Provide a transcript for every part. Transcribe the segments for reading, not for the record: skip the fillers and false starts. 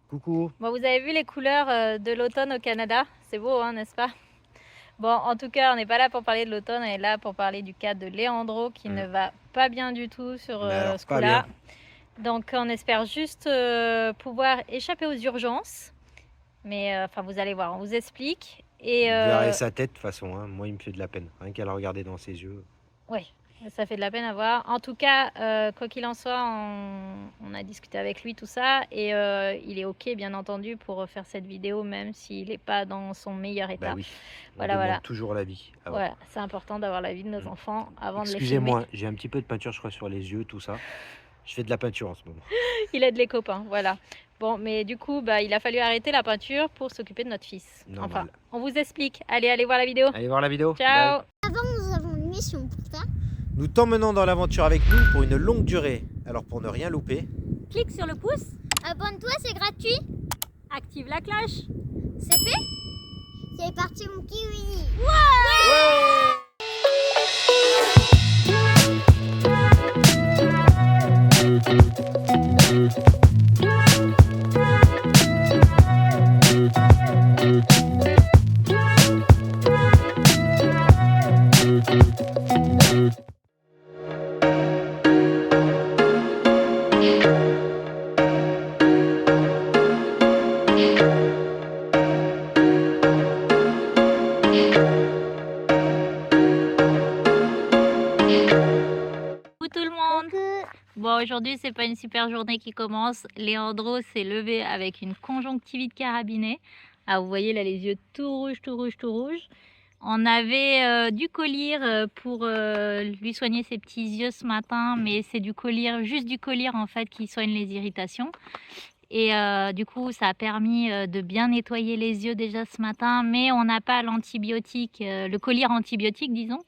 Coucou. Bon, vous avez vu les couleurs de l'automne au Canada? C'est beau, hein, n'est-ce pas? Bon, en tout cas, on n'est pas là pour parler de l'automne, on est là pour parler du cas de Leandro qui ne va pas bien du tout sur Mais alors, ce pas bien. coup-là. Donc, on espère juste pouvoir échapper aux urgences. Mais enfin, vous allez voir, on vous explique. Et Vous verrez sa tête de toute façon, hein. Moi il me fait de la peine, rien qu'à la regarder dans ses yeux. oui, ça fait de la peine à voir. En tout cas, quoi qu'il en soit, on a discuté avec lui, tout ça. Et il est OK, bien entendu, pour faire cette vidéo, même s'il n'est pas dans son meilleur état. Bah oui, on Voilà, demande voilà. toujours l'avis avant. Voilà, c'est important d'avoir l'avis de nos enfants avant de les filmer. Excusez-moi, j'ai un petit peu de peinture je crois sur les yeux, tout ça. Je fais de la peinture en ce moment. Il aide les copains, voilà. Bon, mais du coup, il a fallu arrêter la peinture pour s'occuper de notre fils. Normal. Enfin, on vous explique. Allez voir la vidéo. Allez voir la vidéo. Ciao. Bye. Avant, nous avons une mission pour ça. Nous t'emmenons dans l'aventure avec nous pour une longue durée. Alors pour ne rien louper, Clique sur le pouce, Abonne-toi, c'est gratuit. active la cloche. C'est fait. C'est parti, mon kiwi. Coucou tout le monde. Bon, aujourd'hui, c'est pas une super journée qui commence. Leandro s'est levé avec une conjonctivite carabinée. Ah, vous voyez là les yeux tout rouges, tout rouges, tout rouges. On avait du collyre pour lui soigner ses petits yeux ce matin, mais c'est du collyre, juste du collyre en fait qui soigne les irritations. Et du coup, ça a permis de bien nettoyer les yeux déjà ce matin, mais on n'a pas l'antibiotique, le collyre antibiotique, disons.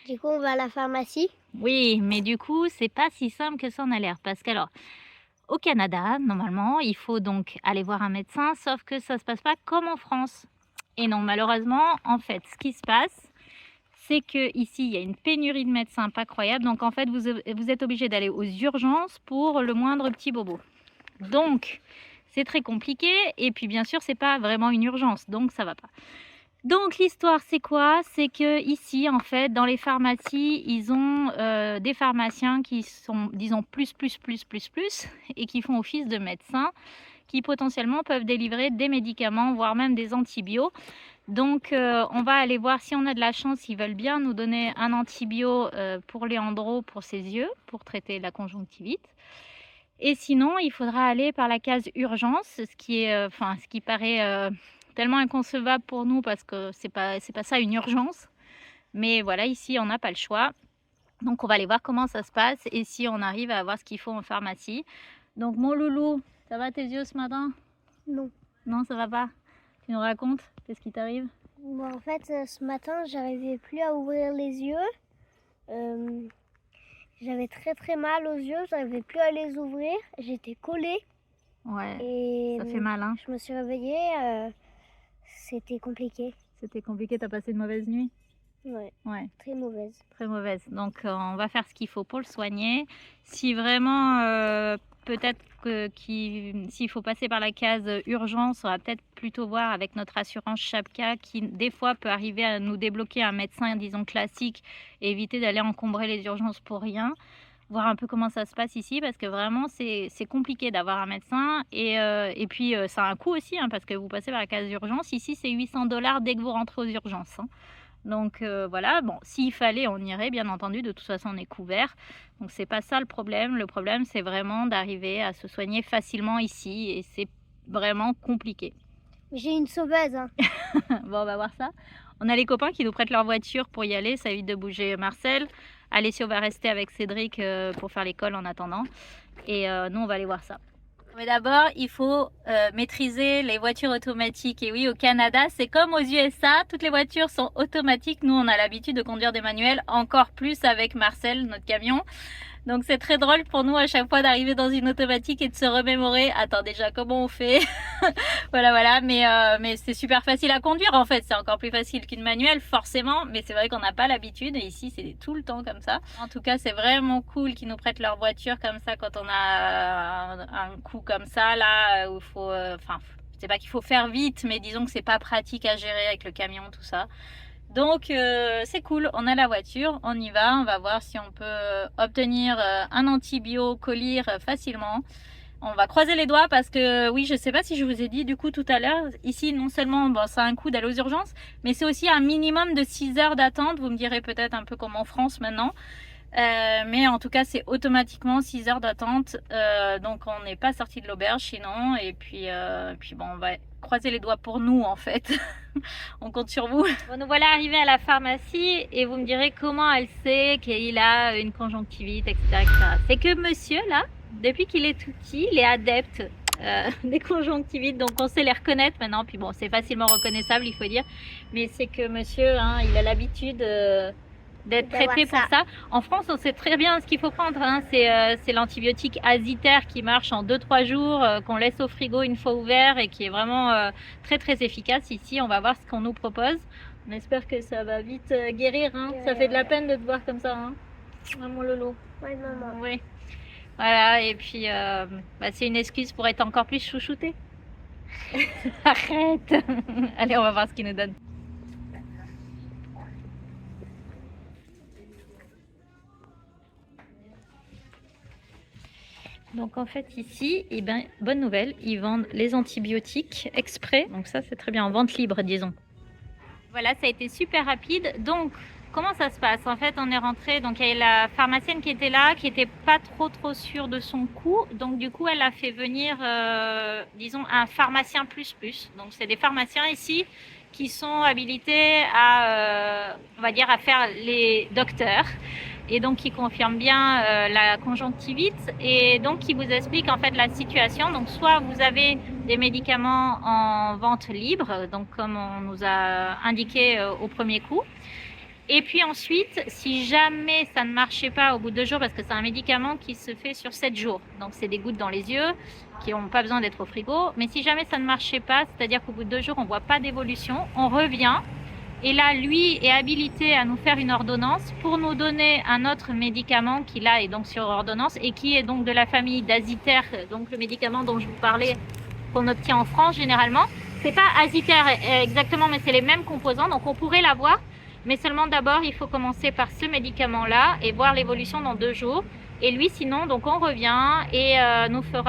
Du coup, on va à la pharmacie. Oui, mais du coup, c'est pas si simple que ça en a l'air. Parce qu'alors, au Canada, normalement, il faut donc aller voir un médecin, sauf que ça se passe pas comme en France. Et non, malheureusement, en fait, ce qui se passe, c'est que ici, il y a une pénurie de médecins pas croyable. Donc, en fait, vous êtes obligé d'aller aux urgences pour le moindre petit bobo. Donc, c'est très compliqué. Et puis, bien sûr, c'est pas vraiment une urgence. Donc, ça va pas. Donc l'histoire c'est quoi? C'est que ici en fait dans les pharmacies ils ont des pharmaciens qui sont disons plus et qui font office de médecins qui potentiellement peuvent délivrer des médicaments voire même des antibiotiques. Donc on va aller voir si on a de la chance, ils veulent bien nous donner un antibio pour Leandro pour ses yeux pour traiter la conjonctivite. Et sinon il faudra aller par la case urgence, ce qui paraît tellement inconcevable pour nous parce que c'est pas ça une urgence. Mais voilà, ici on n'a pas le choix. Donc on va aller voir comment ça se passe et si on arrive à avoir ce qu'il faut en pharmacie. Donc mon loulou, ça va tes yeux ce matin? Non. Non, ça va pas? Tu nous racontes? Qu'est-ce qui t'arrive? Bon, en fait, ce matin, j'arrivais plus à ouvrir les yeux. J'avais très mal aux yeux, j'arrivais plus à les ouvrir. J'étais collée. Ouais, Et ça fait mal hein? je me suis réveillée. C'était compliqué. C'était compliqué, t'as passé une mauvaise nuit? Ouais, très mauvaise. Très mauvaise. Donc on va faire ce qu'il faut pour le soigner. Si vraiment peut-être s'il faut passer par la case urgence, on va peut-être plutôt voir avec notre assurance Chapka qui des fois peut arriver à nous débloquer un médecin disons classique et éviter d'aller encombrer les urgences pour rien. Voir un peu comment ça se passe ici parce que vraiment c'est compliqué d'avoir un médecin et puis ça a un coût aussi hein, parce que vous passez par la case urgence. Ici c'est 800 $ dès que vous rentrez aux urgences. Hein. Donc voilà, bon, s'il fallait, on irait, bien entendu, de toute façon, on est couvert. Donc c'est pas ça le problème c'est vraiment d'arriver à se soigner facilement ici et c'est vraiment compliqué. J'ai une sauveuse. Hein. Bon, on va voir ça. On a les copains qui nous prêtent leur voiture pour y aller, ça évite de bouger Marcel. Alessio va rester avec Cédric pour faire l'école en attendant. Et nous, on va aller voir ça. Mais d'abord, il faut maîtriser les voitures automatiques. Et oui, au Canada, c'est comme aux USA, toutes les voitures sont automatiques. Nous, on a l'habitude de conduire des manuels, encore plus avec Marcel, notre camion. Donc c'est très drôle pour nous à chaque fois d'arriver dans une automatique et de se remémorer. Attends déjà comment on fait. Voilà. Mais c'est super facile à conduire en fait. C'est encore plus facile qu'une manuelle forcément. Mais c'est vrai qu'on n'a pas l'habitude et ici c'est tout le temps comme ça. En tout cas c'est vraiment cool qu'ils nous prêtent leur voiture comme ça quand on a un coup comme ça là où il faut... c'est pas qu'il faut faire vite mais disons que c'est pas pratique à gérer avec le camion tout ça. Donc c'est cool, on a la voiture, on y va, on va voir si on peut obtenir un antibio colir facilement. On va croiser les doigts parce que oui, je sais pas si je vous ai dit du coup tout à l'heure, ici non seulement bon, ça a un coût d'aller aux urgences, mais c'est aussi un minimum de 6 heures d'attente. Vous me direz peut-être un peu comme en France maintenant. Mais en tout cas c'est automatiquement 6 heures d'attente, donc on n'est pas sorti de l'auberge sinon, et puis bon, on va croiser les doigts pour nous en fait. On compte sur vous. Bon, nous voilà arrivés à la pharmacie et vous me direz comment elle sait qu'il a une conjonctivite, etc. C'est que monsieur là, depuis qu'il est tout petit, il est adepte des conjonctivites, donc on sait les reconnaître maintenant, puis bon c'est facilement reconnaissable il faut dire, mais c'est que monsieur hein, il a l'habitude d'être traité pour ça. En France, on sait très bien ce qu'il faut prendre. Hein. C'est l'antibiotique Aziter qui marche en 2-3 jours, qu'on laisse au frigo une fois ouvert et qui est vraiment très très efficace. Ici, on va voir ce qu'on nous propose. On espère que ça va vite guérir. Hein. Ça fait de la peine de te voir comme ça. Hein. Ah, mon Lolo. Oui, maman. Oui. Voilà, et puis c'est une excuse pour être encore plus chouchouté. Arrête. Allez, on va voir ce qu'il nous donne. Donc en fait ici, eh ben, bonne nouvelle, ils vendent les antibiotiques exprès. Donc ça c'est très bien, en vente libre disons. Voilà, ça a été super rapide. Donc comment ça se passe? En fait on est rentré, donc il y a la pharmacienne qui était là, qui n'était pas trop sûre de son coût. Donc du coup elle a fait venir, disons, un pharmacien plus. Donc c'est des pharmaciens ici qui sont habilités à, on va dire, à faire les docteurs. Et donc qui confirme bien la conjonctivite et donc qui vous explique en fait la situation. Donc soit vous avez des médicaments en vente libre, donc comme on nous a indiqué au premier coup. Et puis ensuite, si jamais ça ne marchait pas au bout de 2 jours, parce que c'est un médicament qui se fait sur 7 jours, donc c'est des gouttes dans les yeux qui n'ont pas besoin d'être au frigo. Mais si jamais ça ne marchait pas, c'est-à-dire qu'au bout de 2 jours on ne voit pas d'évolution, on revient. Et là, lui est habilité à nous faire une ordonnance pour nous donner un autre médicament qui là est donc sur ordonnance et qui est donc de la famille d'Aziter, donc le médicament dont je vous parlais qu'on obtient en France généralement. C'est pas Aziter exactement, mais c'est les mêmes composants, donc on pourrait l'avoir, mais seulement d'abord il faut commencer par ce médicament-là et voir l'évolution dans 2 jours. Et lui, sinon, donc on revient et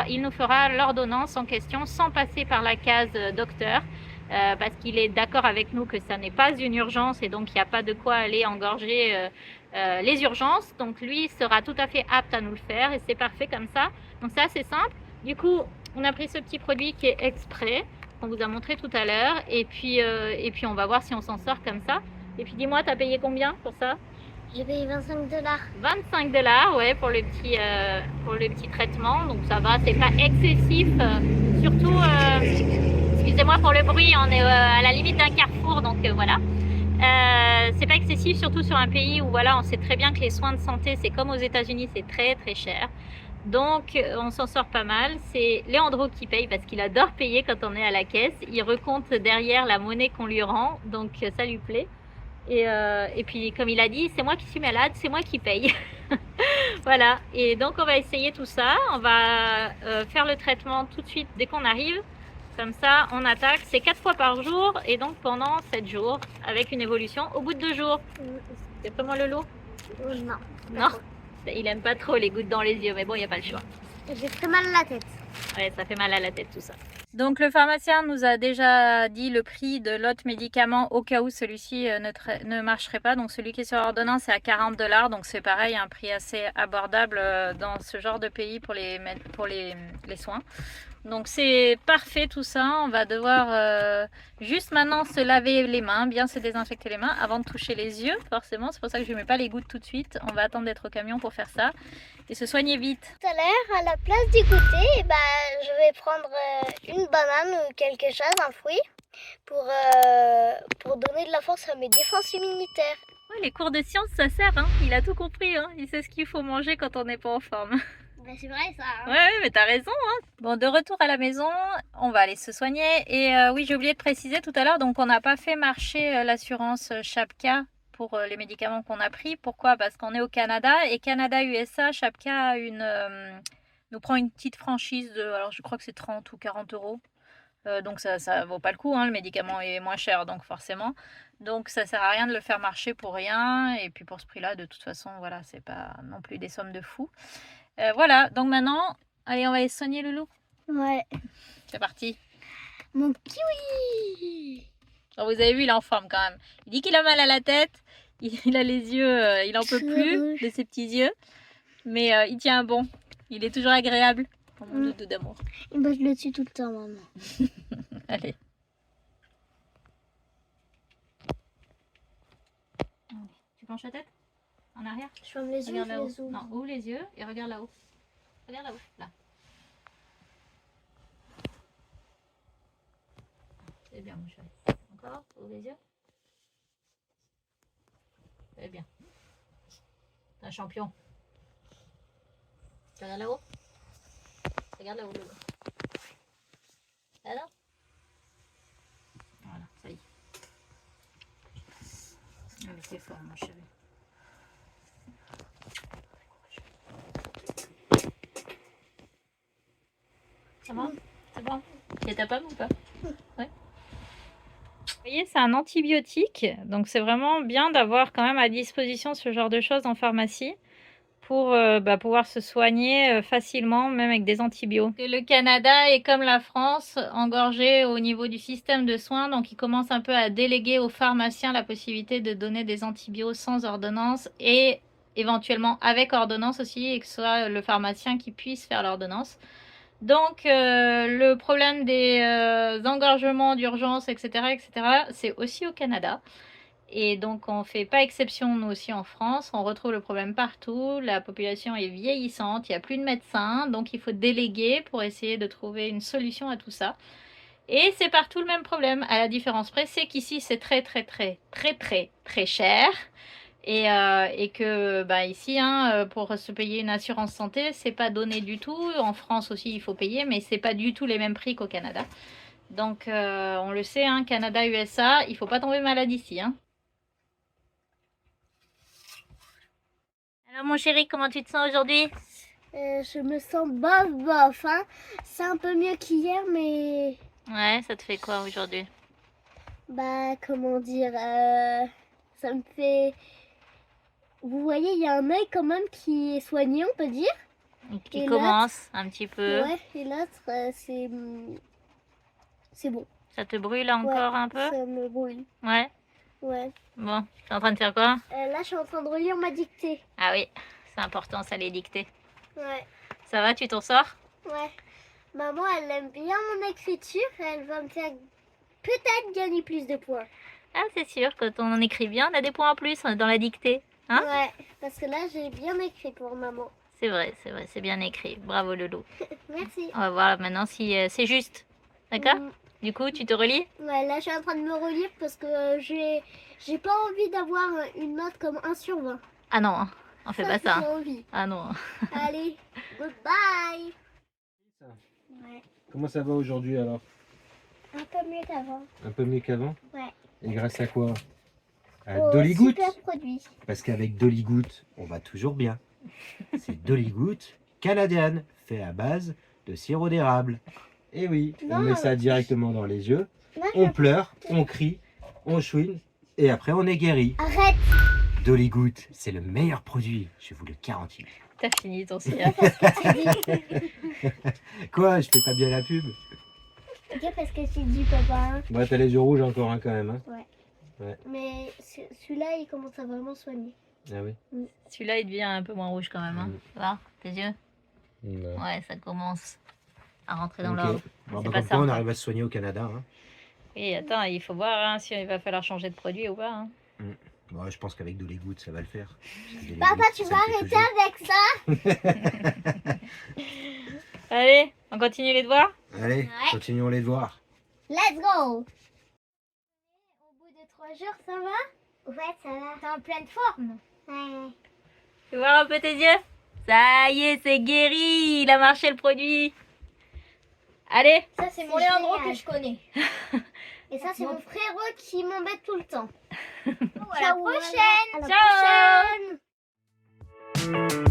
il nous fera l'ordonnance en question sans passer par la case docteur. Parce qu'il est d'accord avec nous que ça n'est pas une urgence et donc il n'y a pas de quoi aller engorger les urgences. Donc lui sera tout à fait apte à nous le faire et c'est parfait comme ça. Donc c'est assez simple. Du coup, on a pris ce petit produit qui est exprès, qu'on vous a montré tout à l'heure. Et puis on va voir si on s'en sort comme ça. Et puis dis-moi, t'as payé combien pour ça? J'ai payé 25 $. 25 $, ouais, pour le petit traitement. Donc ça va, c'est pas excessif. Surtout... excusez-moi pour le bruit, on est à la limite d'un carrefour, donc voilà. C'est pas excessif, surtout sur un pays où voilà, on sait très bien que les soins de santé, c'est comme aux États-Unis, c'est très cher. Donc on s'en sort pas mal. C'est Léandro qui paye parce qu'il adore payer quand on est à la caisse. Il recompte derrière la monnaie qu'on lui rend, donc ça lui plaît. Et puis comme il a dit, c'est moi qui suis malade, c'est moi qui paye. Voilà, et donc on va essayer tout ça. On va faire le traitement tout de suite dès qu'on arrive. Comme ça, on attaque, c'est 4 fois par jour et donc pendant 7 jours avec une évolution au bout de 2 jours. C'est pas moi le lot? Non. Non, il aime pas trop les gouttes dans les yeux, mais bon, il n'y a pas le choix. J'ai très mal à la tête. Ouais, ça fait mal à la tête tout ça. Donc le pharmacien nous a déjà dit le prix de l'autre médicament au cas où celui-ci ne marcherait pas. Donc celui qui est sur ordonnance c'est à 40 $, donc c'est pareil, un prix assez abordable dans ce genre de pays pour les soins. Donc c'est parfait tout ça, on va devoir juste maintenant se laver les mains, bien se désinfecter les mains avant de toucher les yeux, forcément, c'est pour ça que je ne mets pas les gouttes tout de suite, on va attendre d'être au camion pour faire ça et se soigner vite. Tout à l'heure, à la place du goûter, je vais prendre une banane ou quelque chose, un fruit, pour donner de la force à mes défenses immunitaires. Oui, Ouais, les cours de sciences, ça sert, hein. Il a tout compris, hein. Il sait ce qu'il faut manger quand on n'est pas en forme. Bah, c'est vrai ça. Hein. Ouais, mais t'as raison, hein. Bon, de retour à la maison, on va aller se soigner. Et oui, j'ai oublié de préciser tout à l'heure, donc on n'a pas fait marcher l'assurance Chapka pour les médicaments qu'on a pris. Pourquoi? Parce qu'on est au Canada et Canada-USA, Chapka a nous prend une petite franchise de, alors je crois que c'est 30 ou 40 euros. Donc ça vaut pas le coup, hein, le médicament est moins cher, donc forcément. Donc ça sert à rien de le faire marcher pour rien. Et puis pour ce prix-là, de toute façon, voilà, c'est pas non plus des sommes de fou. Voilà, donc maintenant, allez, on va aller soigner Loulou. Ouais. C'est parti. Mon kiwi. Alors, vous avez vu, il est en forme quand même. Il dit qu'il a mal à la tête, il a les yeux, il en peut plus de ses petits yeux. Mais il tient bon, il est toujours agréable. Oh, mon doudou d'amour. Il bosse le dessus tout le temps, maman. Allez. Tu penches la tête en arrière. Je ferme les yeux, Regarde je là-haut. les zoome. Non, ouvre les yeux et regarde là-haut. Regarde là-haut, là. C'est bien, mon chéri. Encore, ouvre les yeux. C'est bien. T'es un champion. Regarde là-haut. Regarde là-haut, Loulou. Alors. Voilà, ça y est. Allez, c'est fort, mon chéri. Ça va? C'est bon? Tu es tapable ou pas? Ouais. Vous voyez, c'est un antibiotique, donc c'est vraiment bien d'avoir quand même à disposition ce genre de choses en pharmacie pour pouvoir se soigner facilement, même avec des antibiotiques. Le Canada est comme la France, engorgé au niveau du système de soins, donc il commence un peu à déléguer aux pharmaciens la possibilité de donner des antibiotiques sans ordonnance et éventuellement avec ordonnance aussi, et que ce soit le pharmacien qui puisse faire l'ordonnance. Donc le problème des engorgements d'urgence, etc., c'est aussi au Canada. Et donc on ne fait pas exception nous aussi en France, on retrouve le problème partout, la population est vieillissante, il n'y a plus de médecins, donc il faut déléguer pour essayer de trouver une solution à tout ça. Et c'est partout le même problème, à la différence près, c'est qu'ici c'est très cher. Et que ici, hein, pour se payer une assurance santé, c'est pas donné du tout. En France aussi, il faut payer, mais c'est pas du tout les mêmes prix qu'au Canada. Donc, on le sait, hein, Canada, USA, il faut pas tomber malade ici. Hein. Alors, mon chéri, comment tu te sens aujourd'hui? Je me sens bof. Hein. C'est un peu mieux qu'hier, mais... Ouais, ça te fait quoi aujourd'hui? Bah, comment dire... ça me fait... Vous voyez, il y a un œil quand même qui est soigné, on peut dire. Qui commence un petit peu. Ouais, et l'autre, c'est bon. Ça te brûle encore un peu? Ça me brûle. Ouais. Ouais. Bon, tu es en train de faire quoi? Là, je suis en train de relire ma dictée. Ah oui, c'est important ça, les dictées. Ouais. Ça va, tu t'en sors? Ouais. Maman, elle aime bien mon écriture. Elle va me faire peut-être gagner plus de points. Ah, c'est sûr, quand on écrit bien, on a des points en plus dans la dictée. Hein? Ouais, parce que là, j'ai bien écrit pour maman. C'est vrai, c'est bien écrit. Bravo, Loulou. Merci. On va voir maintenant si c'est juste. D'accord? Du coup, tu te relis? Ouais, là, je suis en train de me relire parce que j'ai pas envie d'avoir une note comme 1 sur 20. Ah non, hein, on fait pas ça. J'ai envie. Ah non. Allez, goodbye. Ouais. Comment ça va aujourd'hui alors? Un peu mieux qu'avant. Un peu mieux qu'avant? Ouais. Et grâce à quoi? À Oh, Dollygood? super produit. Parce qu'avec Dollygood, on va toujours bien. C'est Dollygood Canadian, fait à base de sirop d'érable. Et oui, on Non. met ça directement dans les yeux, Non, on pleure, on crie, on chouine, et après on est guéri. Arrête. Dollygood, c'est le meilleur produit, je vous le garantis. T'as fini ton cigare. Quoi, je fais pas bien la pub? Ok, parce que tu dis papa. Bah t'as les yeux rouges encore quand même. Hein. Mais celui-là, il commence à vraiment soigner. Ah oui. Celui-là, il devient un peu moins rouge quand même. Hein. Tu vois, tes yeux? Non. Ouais, ça commence à rentrer dans Ok. l'ordre. Bon, C'est bah, pas comme quoi, on simple. arrive à se soigner au Canada. Hein. Et attends, il faut voir hein, si il va falloir changer de produit ou pas. Hein. Bon, je pense qu'avec Dollygood, ça va le faire. Dollygood, Papa, tu ça vas me fait arrêter toujours. avec ça. Allez, on continue les devoirs? Allez, Ouais. continuons les devoirs. Let's go. Au bout de 3 jours, ça va? Ouais, ça va. T'es en pleine forme. Ouais. Tu vois un peu tes yeux? Ça y est, c'est guéri. Il a marché le produit. Allez. Ça, c'est mon Léandro génial. que je connais. Et ça, c'est Bon. mon frérot qui m'embête tout le temps. À la Ciao, prochaine. à la Ciao. prochaine.